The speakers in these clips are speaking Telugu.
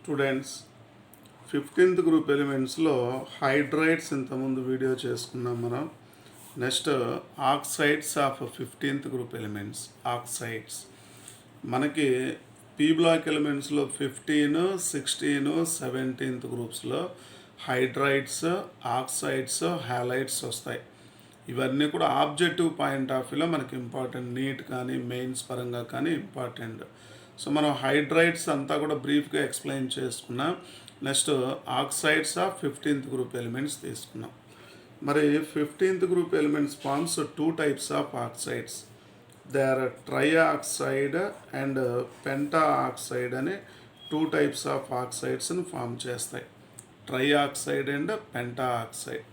స్టూడెంట్స్ 15th గ్రూప్ ఎలిమెంట్స్లో హైడ్రైడ్స్ ఇంతకుముందు వీడియో చేసుకున్నాం మనం. Next oxides of 15th group elements. Oxides మనకి పీ బ్లాక్ ఎలిమెంట్స్లో 15, 16, 17th గ్రూప్స్లో హైడ్రైడ్స్, ఆక్సైడ్స్, హ్యాలైడ్స్ వస్తాయి. ఇవన్నీ కూడా ఆబ్జెక్టివ్ పాయింట్ ఆఫ్ వ్యూలో మనకి ఇంపార్టెంట్, నీట్ కానీ మెయిన్స్ పరంగా కానీ ఇంపార్టెంట్. సో మనం హైడ్రైడ్స్ అంతా కూడా బ్రీఫ్గా ఎక్స్ప్లెయిన్ చేసుకున్నాం. Next oxides of 15th group elements తీసుకున్నాం. మరి 15th group elements forms 2 types of oxides. They are trioxide and penta oxide అని 2 types ఆఫ్ ఆక్సైడ్స్ని ఫామ్ చేస్తాయి. Trioxide and penta oxide.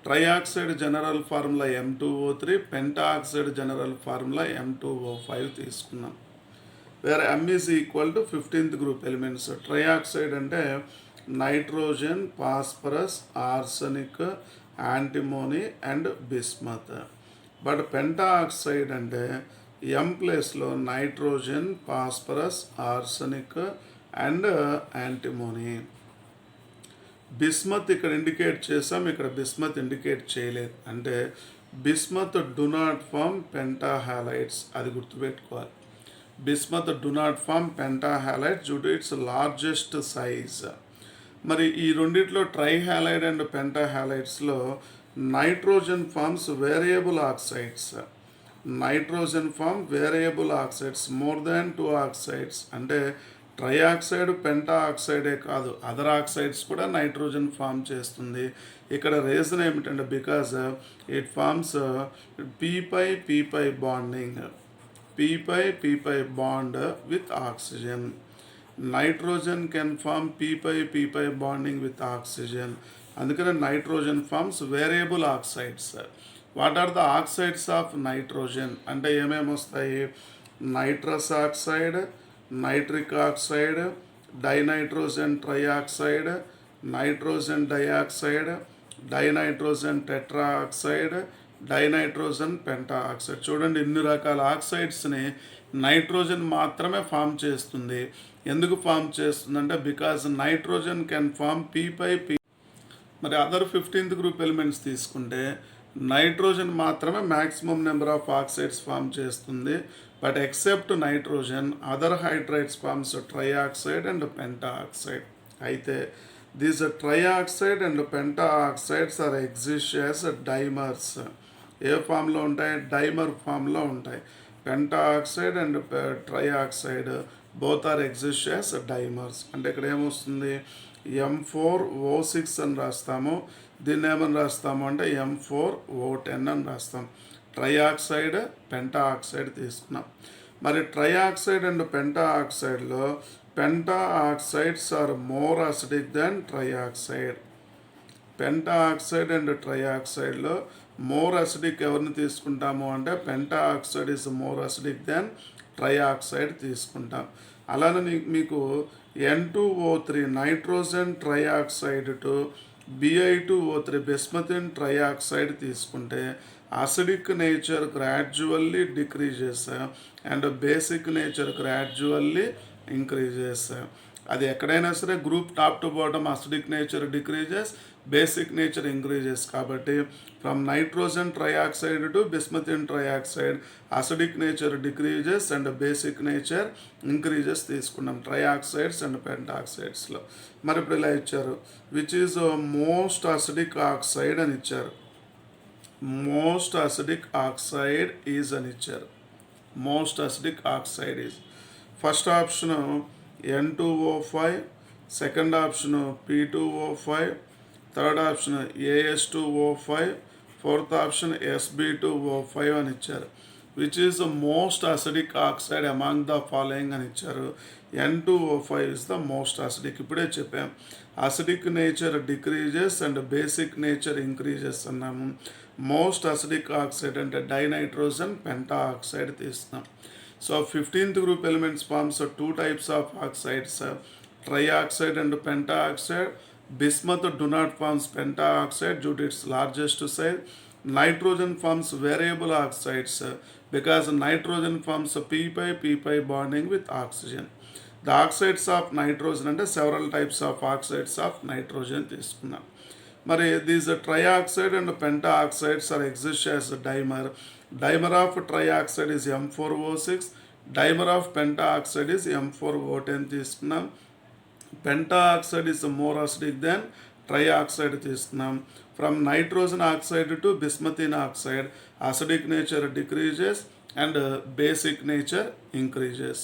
Trioxide general formula M2O3, penta oxide general formula M2O5 తీసుకున్నాం. Where M is equal to 15th group elements. Trioxide అంటే nitrogen, phosphorus, arsenic, antimony and bismuth. But penta oxide అంటే M ప్లేస్లో nitrogen, phosphorus, arsenic and antimony. Bismuth ఇక్కడ ఇండికేట్ చేసాం, ఇక్కడ బిస్మత్ ఇండికేట్ చేయలేదు. అంటే bismuth do not form penta halides, అది గుర్తుపెట్టుకోవాలి. Bismuth do not form penta halides due to its largest size. మరి ఈ రెండిట్లో ట్రై హ్యాలైడ్ అండ్ పెంటా హ్యాలైడ్స్లో nitrogen forms variable oxides. Nitrogen form variable oxides more than 2 oxides. అంటే ట్రైఆక్సైడ్, పెంటా ఆక్సైడే కాదు, అదర్ ఆక్సైడ్స్ కూడా నైట్రోజన్ ఫామ్ చేస్తుంది. ఇక్కడ రీజన్ ఏమిటంటే because it forms p pi bonding. P bond with oxygen. Nitrogen can form p pi bonding with oxygen. అందుకనే nitrogen forms variable oxides. What are the oxides of nitrogen అంటే ఏమేమి వస్తాయి? Nitrous oxide, nitric oxide, dinitrogen trioxide, nitrogen dioxide, dinitrogen tetra oxide, dinitrogen penta oxide. చూడండి, ఇన్ని రకాల ఆక్సైడ్స్ని నైట్రోజన్ మాత్రమే ఫామ్ చేస్తుంది. ఎందుకు ఫామ్ చేస్తుందంటే because nitrogen can form p. మరి అదర్ 15th గ్రూప్ ఎలిమెంట్స్ తీసుకుంటే నైట్రోజన్ మాత్రమే maximum number of oxides form చేస్తుంది. But except nitrogen other hydrides forms trioxide and penta oxide. అయితే these trioxide and penta oxides are exist as dimers. ఏ ఫామ్లో ఉంటాయి? డైమర్ ఫామ్లో ఉంటాయి. Penta oxide and trioxide both are exist as dimers. అంటే ఇక్కడ ఏమొస్తుంది? M4O6 అని రాస్తాము. దీన్ని ఏమని రాస్తాము అంటే M4O10 అని రాస్తాం. ట్రైఆక్సైడ్, పెంటా ఆక్సైడ్ తీసుకున్నాం. మరి ట్రైఆక్సైడ్ అండ్ పెంటా ఆక్సైడ్లో penta oxides are more acidic than trioxide. Penta oxide and ట్రైఆక్సైడ్లో మోర్ అసిడిక్ ఎవరిని తీసుకుంటాము అంటే penta oxide is more acidic than trioxide తీసుకుంటాం. అలానే మీకు N2O3 nitrogen trioxide to Bi2O3 bismuthine trioxide తీసుకుంటే acidic nature gradually decreases and basic nature gradually increases. అది ఎక్కడైనా సరే group top to bottom acidic nature decreases, basic nature increases. కాబట్టి from nitrogen trioxide to బిస్మతిన్ trioxide acidic nature decreases and basic nature increases తీసుకున్నాం ట్రైఆక్సైడ్స్ అండ్ పెంటాక్సైడ్స్లో. మరి ఇప్పుడు ఇలా ఇచ్చారు, which is most acidic oxide అని ఇచ్చారు. మోస్ట్ అసిడిక్ ఆక్సైడ్ ఈజ్ అని ఇచ్చారు. Most acidic oxide is first option N2O5, second option P2O5, third option AS2O5, fourth option SB2O5 అని ఇచ్చారు. Which is the most acidic oxide among the following అని ఇచ్చారు. N2O5 is the most acidic. ఇప్పుడే చెప్పాం, acidic nature decreases and basic nature increases అన్నాము. మోస్ట్ అసిడిక్ ఆక్సైడ్ అంటే డైనైట్రోజన్ పెంటా ఆక్సైడ్ తీస్తున్నాం. So 15th group elements forms 2 types of oxides, trioxide and penta oxide. Bismuth do not forms penta oxide due to its largest size. Nitrogen forms variable oxides because nitrogen forms p pi bonding with oxygen. The oxides of nitrogen అంటే several types of oxides of nitrogen తీసుకున్నాం. మరి these trioxide and penta oxides are exist as dimer. Dimer of trioxide is M4O6, dimer of penta oxide is M4O10 తీసుకున్నాం. Penta oxide is more acidic than trioxide తీసుకున్నాం. From nitrogen oxide to bismuthine oxide acidic nature decreases and basic nature increases.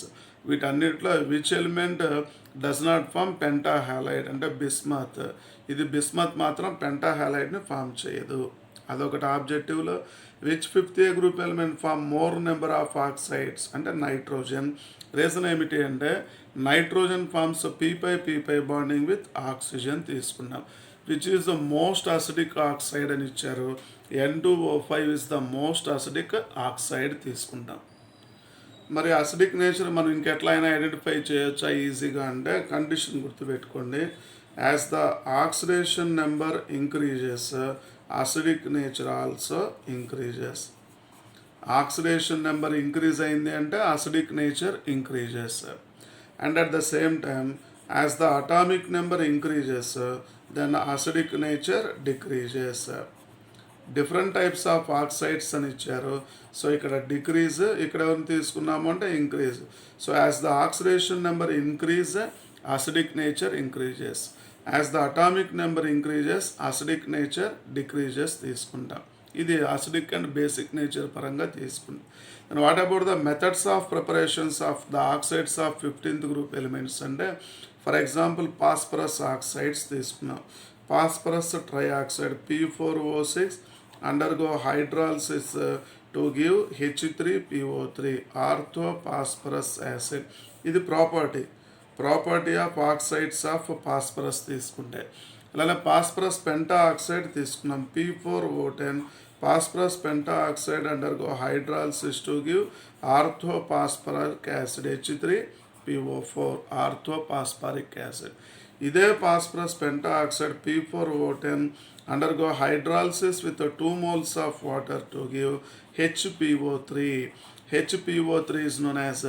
వీటన్నిటిలో which element does not form pentahalide అంటే బిస్మత్. ఇది బిస్మత్ మాత్రం పెంటాహాలైడ్ని ఫామ్ చేయదు. అదొకటి ఆబ్జెక్టివ్లో. Which fifth A group element form more number of oxides అంటే నైట్రోజన్. రీజన్ ఏమిటి అంటే nitrogen forms p bonding with oxygen తీసుకున్నాం. Which is the most acidic oxide అని ఇచ్చారు. N2O5 is the most acidic oxide తీసుకుంటాం. మరి అసిడిక్ నేచర్ మనం ఇంకెట్లా అయినా ఐడెంటిఫై చేయొచ్చా ఈజీగా అంటే కండిషన్ గుర్తుపెట్టుకోండి. As the oxidation number increases acidic nature also increases. Oxidation number increase అయింది అంటే acidic nature increases. And at the same time as the atomic number increases then acidic nature decreases. Different types of oxides అని ఇచ్చారు. సో ఇక్కడ డిక్రీజ్, ఇక్కడ ఎవరిని తీసుకున్నాము అంటే increase. So as the oxidation number increase acidic nature increases. As the atomic number increases acidic nature decreases తీసుకుంటాం. ఇది అసిడిక్ అండ్ బేసిక్ నేచర్ పరంగా తీసుకుంటాం. And what about the methods of preparations of the oxides of 15th group elements అంటే ఫర్ ఎగ్జాంపుల్ పాస్పరస్ ఆక్సైడ్స్ తీసుకున్నాం. Phosphorus trioxide P4O6 undergo hydrolysis to give H3PO3 orthophosphorous acid. ఇది property of oxides of phosphorus తీసుకుంటే. అలానే పాస్పరస్ పెంటా ఆక్సైడ్ తీసుకున్నాం P4O10. Phosphorus penta oxide undergo hydrolysis to give orthophosphoric acid H3PO4 orthophosphoric acid. ఇదే phosphorus penta oxide P4O10 undergo hydrolysis with 2 moles of water to give HPO3. HPO3 is known as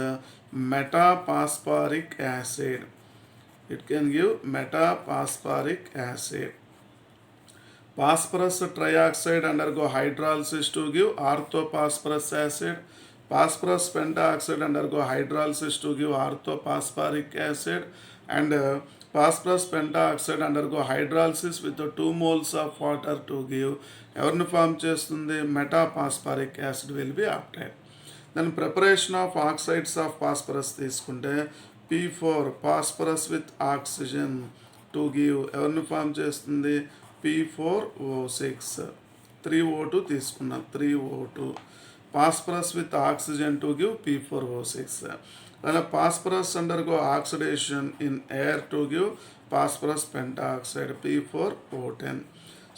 metaphosphoric acid. It can give metaphosphoric acid. Phosphorus trioxide undergo hydrolysis to give orthophosphorus acid. Phosphorus pentaoxide undergo hydrolysis to give orthophosphoric acid. And phosphorus pentaoxide undergo hydrolysis with 2 moles of water to give ఎవరిని ఫామ్ చేస్తుంది metaphosphoric acid will be obtained. Then preparation of oxides of phosphorus తీసుకుంటే P4 phosphorus with oxygen to give ఎవరిని ఫామ్ చేస్తుంది P4O6 3O2 తీసుకున్నాం 3O2. Phosphorus with oxygen to give P4O6. Then phosphorus undergo oxidation in air to give phosphorus pentaoxide P4O10.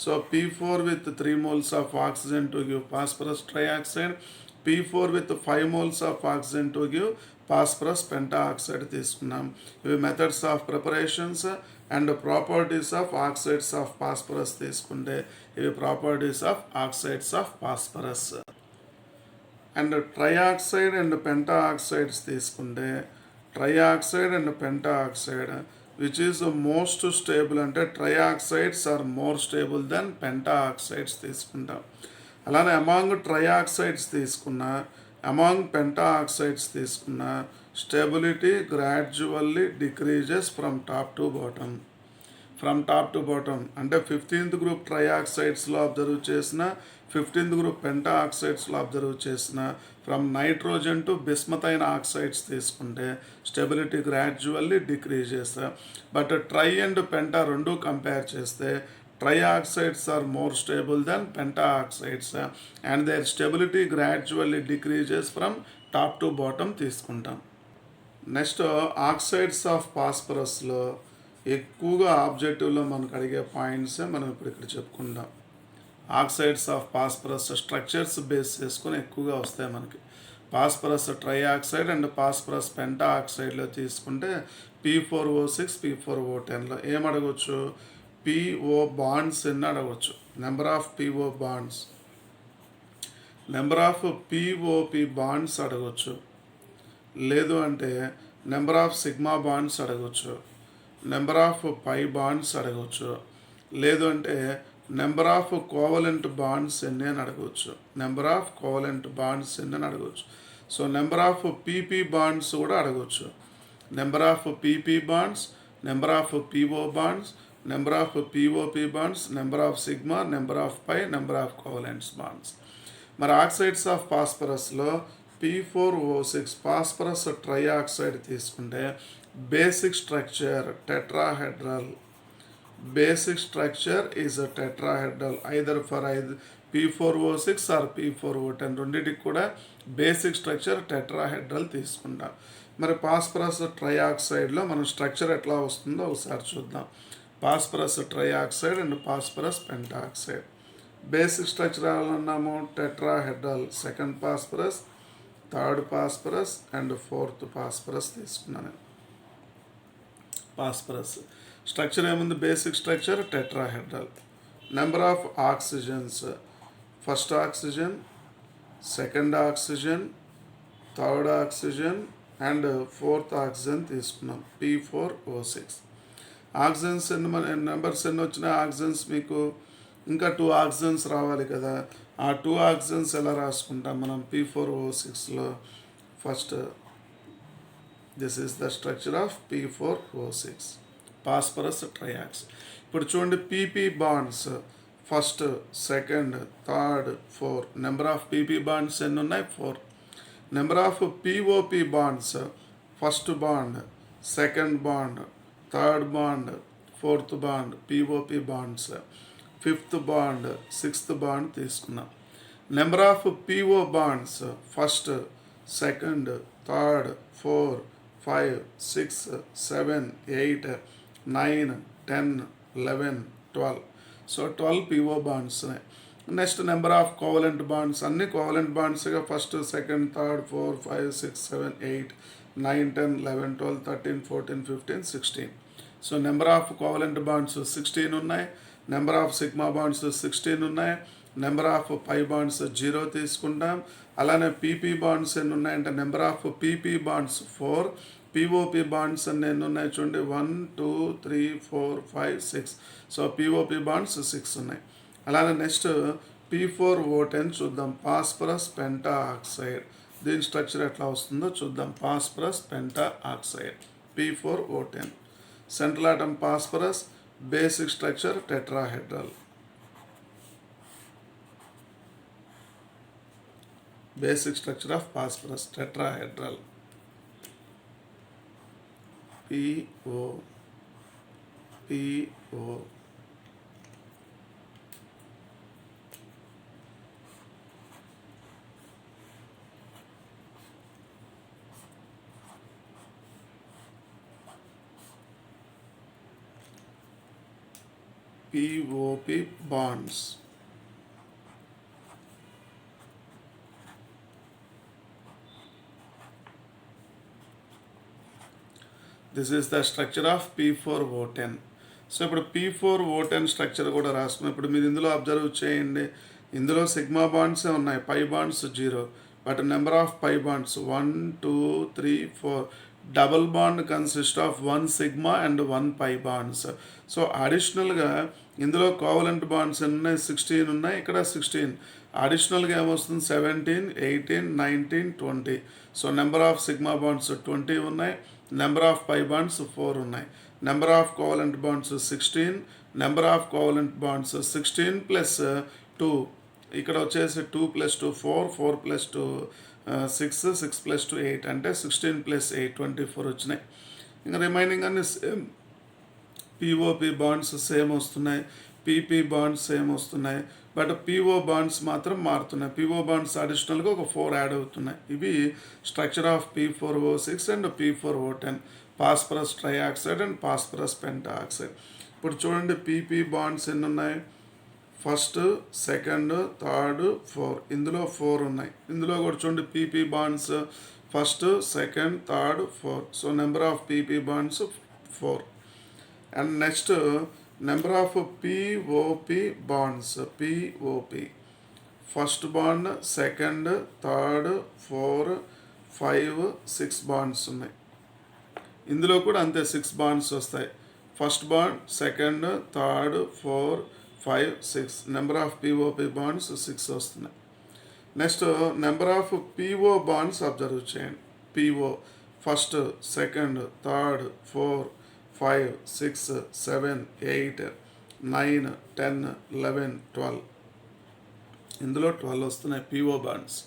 So P4 with 3 moles of oxygen to give phosphorus trioxide, P4 with 5 moles of oxygen to give phosphorus pentaoxide తీసుకున్నాం. ఇవి methods of preparations and properties of oxides of phosphorus తీసుకుంటే ఇవి properties of oxides of phosphorus. And trioxide and pentoxides తీసుకుంటే trioxide and pentoxide which is most stable అంటే trioxides are more stable than pentoxides తీసుకుంటాం. అలానే అమాంగ్ ట్రైఆక్సైడ్స్ తీసుకున్న అమాంగ్ పెంటాఆక్సైడ్స్ తీసుకున్న stability gradually decreases from top to bottom. అంటే 15th గ్రూప్ ట్రైఆక్సైడ్స్లో అబ్జర్వ్ చేసిన 15th గ్రూప్ పెంటాఆక్సైడ్స్లో అబ్జర్వ్ చేసిన from nitrogen to bismuthine oxides తీసుకుంటే స్టెబిలిటీ గ్రాడ్యువల్లీ డిక్రీజ్ చేస్తారు. బట్ ట్రై అండ్ పెంటా రెండు కంపేర్ చేస్తే trioxides are more stable than pentoxides and their stability gradually decreases from top to bottom తీసుకుంటాం. నెక్స్ట్ ఆక్సైడ్స్ ఆఫ్ ఫాస్ఫరస్లో ఎక్కువగా ఆబ్జెక్టివ్లో మనకు అడిగే పాయింట్సే మనం ఇప్పుడు ఇక్కడ చెప్పుకుందాం. Oxides of phosphorus structures base చేసుకొని ఎక్కువగా వస్తాయి మనకి. ఫాస్ఫరస్ ట్రైఆక్సైడ్ అండ్ ఫాస్ఫరస్ పెంటాఆక్సైడ్లో తీసుకుంటే P4O6 P4O10లో ఏమడగవచ్చు PO బాండ్స్ ఎన్ని అడగవచ్చు, number of PO bonds, number of POP bonds అడగవచ్చు. లేదు అంటే నెంబర్ ఆఫ్ సిగ్మా బాండ్స్ అడగవచ్చు, నెంబర్ ఆఫ్ పై బాండ్స్ అడగవచ్చు, లేదు అంటే నెంబర్ ఆఫ్ కోవలెంట్ బాండ్స్ ఎన్ని అని అడగవచ్చు, నెంబర్ ఆఫ్ కోవలెంట్ బాండ్స్ ఎన్ని అని అడగవచ్చు. So number of PP bonds కూడా అడగవచ్చు. Number of PP bonds, number of PO bonds, number of POP bonds, number of sigma, number of pi, number of covalents bonds. మరి ఆక్సైడ్స్ ఆఫ్ ఫాస్ఫరస్లో P4O6 ఫాస్ఫరస్ ట్రైఆక్సైడ్ తీసుకుంటే basic structure tetrahedral. Basic structure is a tetrahedral either for either P4O6 or P4O10 రెండింటికి కూడా బేసిక్ స్ట్రక్చర్ టెట్రాహెడ్రల్ తీసుకుంటాం. మరి ఫాస్ఫరస్ ట్రైఆక్సైడ్లో మనం స్ట్రక్చర్ ఎట్లా వస్తుందో ఒకసారి చూద్దాం. Phosphorus trioxide and phosphorus pentoxide basic structure అన్నాము tetrahedral, second phosphorus, third phosphorus and fourth phosphorus తీసుకున్నాను. ఫాస్ఫరస్ స్ట్రక్చర్ ఏముంది, basic structure tetrahedral. Number of oxygens, first oxygen, second oxygen, third oxygen and fourth oxygen తీసుకున్నాం P4O6. ఆక్సిజన్స్ నెంబర్స్ ఎన్ని వచ్చినా ఆక్సిజన్స్ మీకు ఇంకా 2 ఆక్సిజన్స్ రావాలి కదా, ఆ 2 ఆక్సిజన్స్ ఎలా రాసుకుంటాం మనం P4O6లో. First this is the structure of P4O6 phosphorus triox. ఇప్పుడు చూడండి PP bonds first, second, third, 4. Number of PP bonds ఎన్ని ఉన్నాయి, 4. Number of POP bonds first bond, second bond, third bond, fourth bond POP bonds, fifth bond, sixth bond తీసుకున్నాం. Number of PO bonds first, second, third, 4, 5, 6, 7, 8, 9, 10, 11, 12. So 12 PO bonds. Next number of covalent bonds, అన్ని covalent బాండ్స్గా first, second, third, 4, 5, 6, 7, 8, 9, 10, 11, 12, 13, 14, 15, 16. So number of covalent bonds 16 ఉన్నాయి, నెంబర్ ఆఫ్ సిగ్మా బాండ్స్ 16 ఉన్నాయి, నెంబర్ ఆఫ్ పై బాండ్స్ 0 తీసుకుంటాం. అలానే పీపీ బాండ్స్ ఎన్ని ఉన్నాయంటే number of PP bonds 4, POP bonds అన్ని ఎన్ని ఉన్నాయి చూడండి 1, 2, 3, 4, 5, 6. సో పిఓపి బాండ్స్ 6 ఉన్నాయి. అలానే నెక్స్ట్ P4O10 చూద్దాం, ఫాస్ఫరస్ పెంటా ఆక్సైడ్. దీని స్ట్రక్చర్ ఎట్లా వస్తుందో చూద్దాం. Phosphorus Penta oxide P4O10. Central atom phosphorus, basic structure tetrahedral. Basic structure of phosphorus tetrahedral. PO POP bonds. This is the structure of P4O10. So ఇప్పుడు P4O10 స్ట్రక్చర్ కూడా రాసుకున్నాం. ఇప్పుడు మీరు ఇందులో అబ్జర్వ్ చేయండి, ఇందులో సిగ్మా బాండ్సే ఉన్నాయి, pi bonds 0. But number of pi bonds 1, 2, 3, 4. Double bond consist of 1 sigma and 1 pi bonds. So అడిషనల్గా ఇందులో కోవలెంట్ బాండ్స్ ఎన్ని ఉన్నాయి, 16 ఉన్నాయి, ఇక్కడ 16. అడిషనల్గా ఏమొస్తుంది 17, 18, 19, 20. So number of sigma bonds 20 ఉన్నాయి, నెంబర్ ఆఫ్ పై బాండ్స్ 4 ఉన్నాయి, number of covalent bonds 16, number of covalent bonds 16 plus 2, ఇక్కడ వచ్చేసి 2 + 2 4, 4 + 2 6, 6 + 2 8, అంటే 16 + 8 24 వచ్చినాయి. ఇంకా రిమైనింగ్ అన్ని సేమ్, పిఓపి బాండ్స్ సేమ్ వస్తున్నాయి, పీపీ బాండ్స్ సేమ్ వస్తున్నాయి, బట్ పిఓ బాండ్స్ మాత్రం మారుతున్నాయి. పిఓ బాండ్స్ అడిషనల్గా ఒక 4 యాడ్ అవుతున్నాయి. ఇవి structure of P4O6 and P4O10, phosphorus trioxide and phosphorus pentoxide. ఇప్పుడు చూడండి పీపీ బాండ్స్ ఎన్ని ఉన్నాయి, ఫస్ట్, సెకండ్, థర్డ్, 4. ఇందులో 4 ఉన్నాయి. ఇందులో కూడా చూడండి PP bonds first, second, third, 4. So number of PP bonds 4. And next number of POP bonds, POP first bond, second, third, 4, 5, 6 bonds ఉన్నాయి. ఇందులో కూడా అంతే 6 బాండ్స్ వస్తాయి. First bond, second, third, 4, 5, 6 number of POP bonds 6 వస్తున్నాయి. Next number of PO bonds observe చేయండి. పిఓ ఫస్ట్, సెకండ్, థర్డ్, 4, 5, 6, 7, 8, 9, 10, 11, 12 ఇందులో 12 వస్తున్నాయి పిఓ బాండ్స్.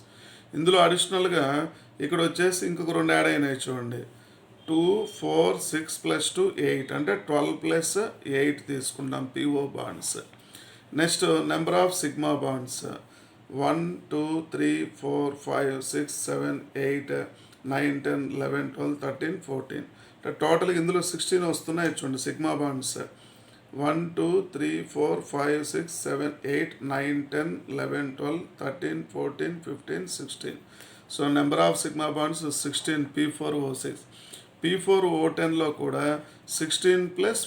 ఇందులో అడిషనల్గా ఇక్కడ వచ్చేసి ఇంకొక 2 యాడ్ అయినాయి చూడండి. 2, 4, 6 + 2 8 అంటే 12 + 8 తీసుకుంటాం PO bonds. Next number of sigma bonds 1, 2, 3, 4, 5, 6, 7, 8, 9, 10, 11, 12, 13, 14 అంటే టోటల్గా ఇందులో 16 వస్తున్నాయి చూడండి sigma bonds. 1, 2, 3, 4, 5, 6, 7, 8, 9, 10, 11, 12, 13, 14, 15, 16 so number of sigma bonds 16 P4O6. P4O10లో కూడా 16 +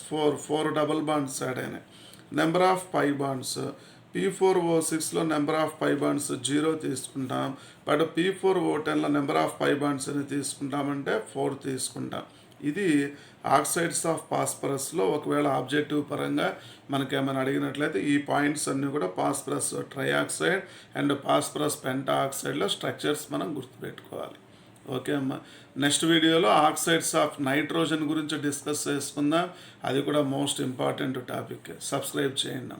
4 డబల్ బాండ్స్ యాడ్ అయినాయి. నెంబర్ ఆఫ్ పై బాండ్స్ P4O6లో నెంబర్ ఆఫ్ పై బాండ్స్ 0 తీసుకుంటాం. బట్ P4O10లో నెంబర్ ఆఫ్ పై బాండ్స్ అని తీసుకుంటామంటే 4 తీసుకుంటాం. ఇది ఆక్సైడ్స్ ఆఫ్ ఫాస్ఫరస్లో ఒకవేళ ఆబ్జెక్టివ్ పరంగా మనకేమైనా అడిగినట్లయితే ఈ పాయింట్స్ అన్నీ కూడా phosphorus trioxide and phosphorus penta ఆక్సైడ్లో స్ట్రక్చర్స్ మనం గుర్తుపెట్టుకోవాలి. ఓకే అమ్మా. నెక్స్ట్ వీడియోలో ఆక్సైడ్స్ ఆఫ్ నైట్రోజన్ గురించి డిస్కస్ చేసుకుందాం. అది కూడా మోస్ట్ ఇంపార్టెంట్ టాపిక్. సబ్స్క్రైబ్ చేయండి.